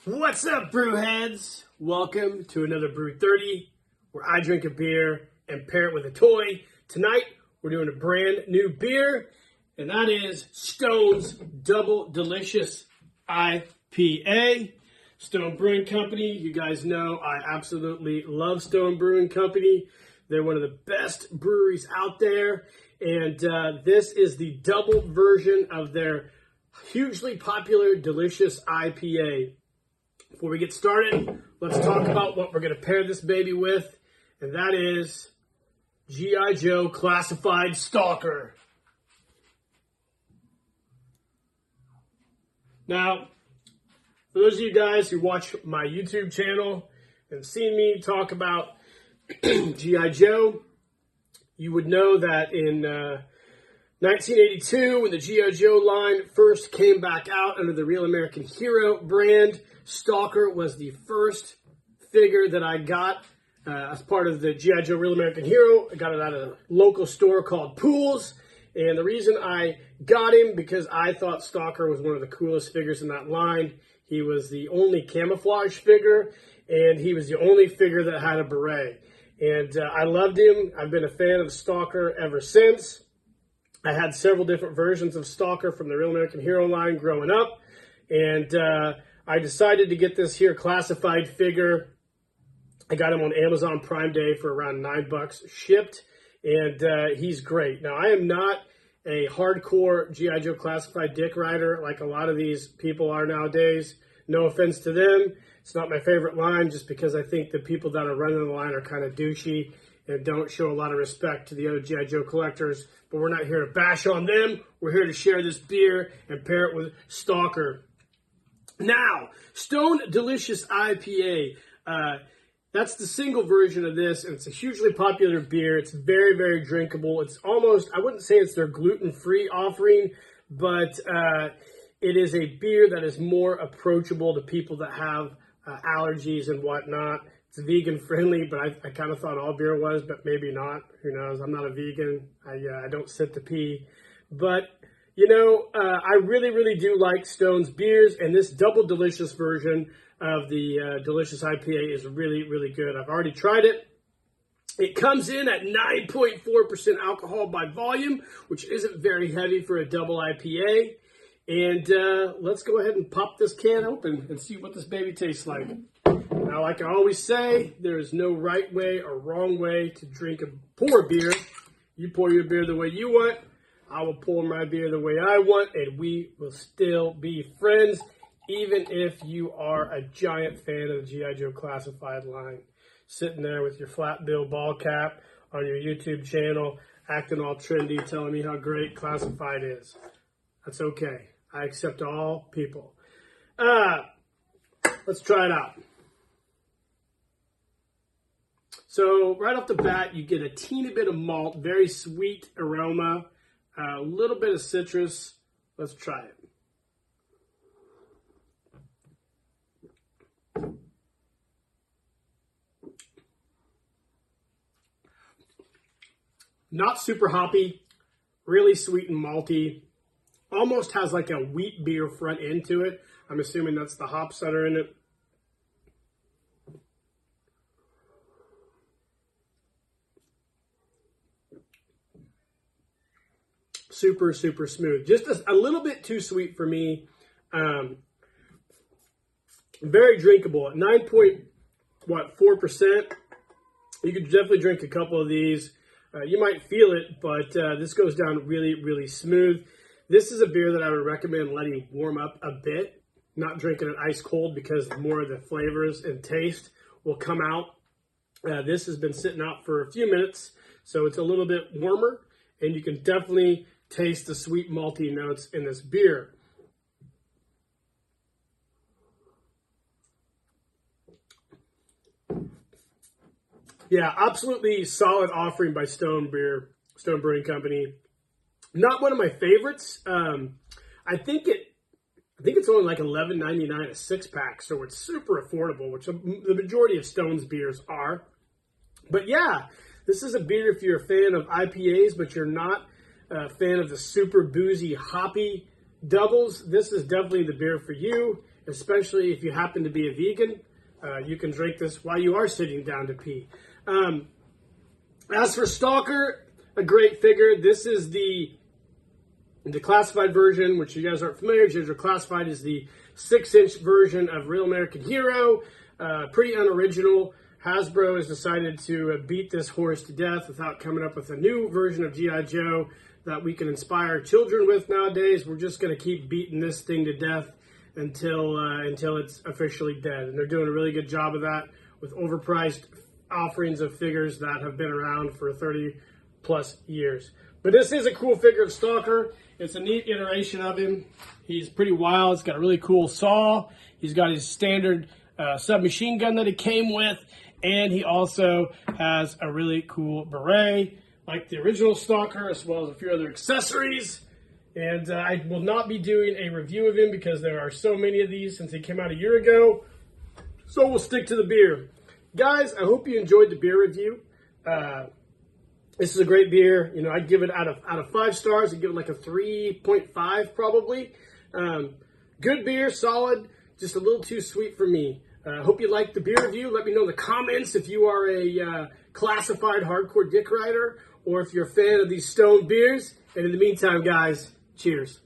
What's up, brewheads? Welcome to another Brewthirty, where I drink a beer and pair it with a toy. Tonight, we're doing a brand new beer, and that is Stone's Double Delicious IPA. Stone Brewing Company. You guys know I absolutely love Stone Brewing Company. They're one of the best breweries out there, and this is the double version of their hugely popular Delicious IPA. Before we get started, let's talk about what we're going to pair this baby with, and that is G.I. Joe Classified Stalker. Now, for those of you guys who watch my YouTube channel and seen me talk about G.I. Joe, you would know that in 1982, when the G.I. Joe line first came back out under the Real American Hero brand, Stalker was the first figure that I got as part of the G.I. Joe Real American Hero. I got it at a local store called Pools. And the reason I got him, because I thought Stalker was one of the coolest figures in that line. He was the only camouflage figure, and he was the only figure that had a beret. And I loved him. I've been a fan of Stalker ever since. I had several different versions of Stalker from the Real American Hero line growing up. And I decided to get this here classified figure. I got him on Amazon Prime Day for around $9 shipped. And he's great. Now, I am not a hardcore G.I. Joe classified dick rider like a lot of these people are nowadays. No offense to them. It's not my favorite line, just because I think the people that are running the line are kind of douchey and don't show a lot of respect to the other G.I. Joe collectors. But we're not here to bash on them. We're here to share this beer and pair it with Stalker. Now, Stone Delicious IPA. That's the single version of this, and it's a hugely popular beer. It's very, very drinkable. It's almost, I wouldn't say it's their gluten-free offering, but it is a beer that is more approachable to people that have allergies and whatnot. It's vegan friendly, but I kind of thought all beer was, but maybe not. Who knows? I'm not a vegan. I don't sit to pee. But, you know, I really, really do like Stone's beers, and this Double Delicious version of the Delicious IPA is really, really good. I've already tried it. It comes in at 9.4% alcohol by volume, which isn't very heavy for a double IPA. And let's go ahead and pop this can open and see what this baby tastes like. Now, like I always say, there is no right way or wrong way to pour beer. You pour your beer the way you want. I will pour my beer the way I want, and we will still be friends, even if you are a giant fan of the G.I. Joe Classified line. Sitting there with your flat bill ball cap on your YouTube channel, acting all trendy, telling me how great Classified is. That's okay. I accept all people. Let's try it out. So right off the bat, you get a teeny bit of malt, very sweet aroma, a little bit of citrus. Let's try it. Not super hoppy, really sweet and malty. Almost has like a wheat beer front end to it. I'm assuming that's the hops that are in it. Super, super smooth. Just a little bit too sweet for me. Very drinkable at 9.4%. You could definitely drink a couple of these. You might feel it, but this goes down really, really smooth. This is a beer that I would recommend letting warm up a bit, not drinking it ice cold, because more of the flavors and taste will come out. This has been sitting out for a few minutes, so it's a little bit warmer, and you can definitely taste the sweet malty notes in this beer. Yeah, absolutely solid offering by Stone Brewing Company. Not one of my favorites. I think it's only like $11.99 a six-pack, so it's super affordable, which the majority of Stone's beers are. But yeah, this is a beer if you're a fan of IPAs, but you're not a fan of the super boozy, hoppy doubles. This is definitely the beer for you. especially if you happen to be a vegan. You can drink this while you are sitting down to pee. As for Stalker, a great figure. This is the classified version, which you guys aren't familiar. Ginger Classified is the 6-inch version of Real American Hero. Pretty unoriginal. Hasbro has decided to beat this horse to death without coming up with a new version of G.I. Joe that we can inspire children with nowadays. We're just going to keep beating this thing to death until it's officially dead. And they're doing a really good job of that with overpriced offerings of figures that have been around for 30 plus years. But this is a cool figure of Stalker. It's a neat iteration of him. He's pretty wild. He's got a really cool saw. He's got his standard submachine gun that he came with. And he also has a really cool beret, like the original Stalker, as well as a few other accessories. And I will not be doing a review of him because there are so many of these since he came out a year ago. So we'll stick to the beer. Guys, I hope you enjoyed the beer review. This is a great beer. You know, I'd give it out of 5 stars. I'd give it like a 3.5 probably. Good beer, solid, just a little too sweet for me. Hope you liked the beer review. Let me know in the comments if you are a classified hardcore dick rider or if you're a fan of these stone beers. And in the meantime, guys, cheers.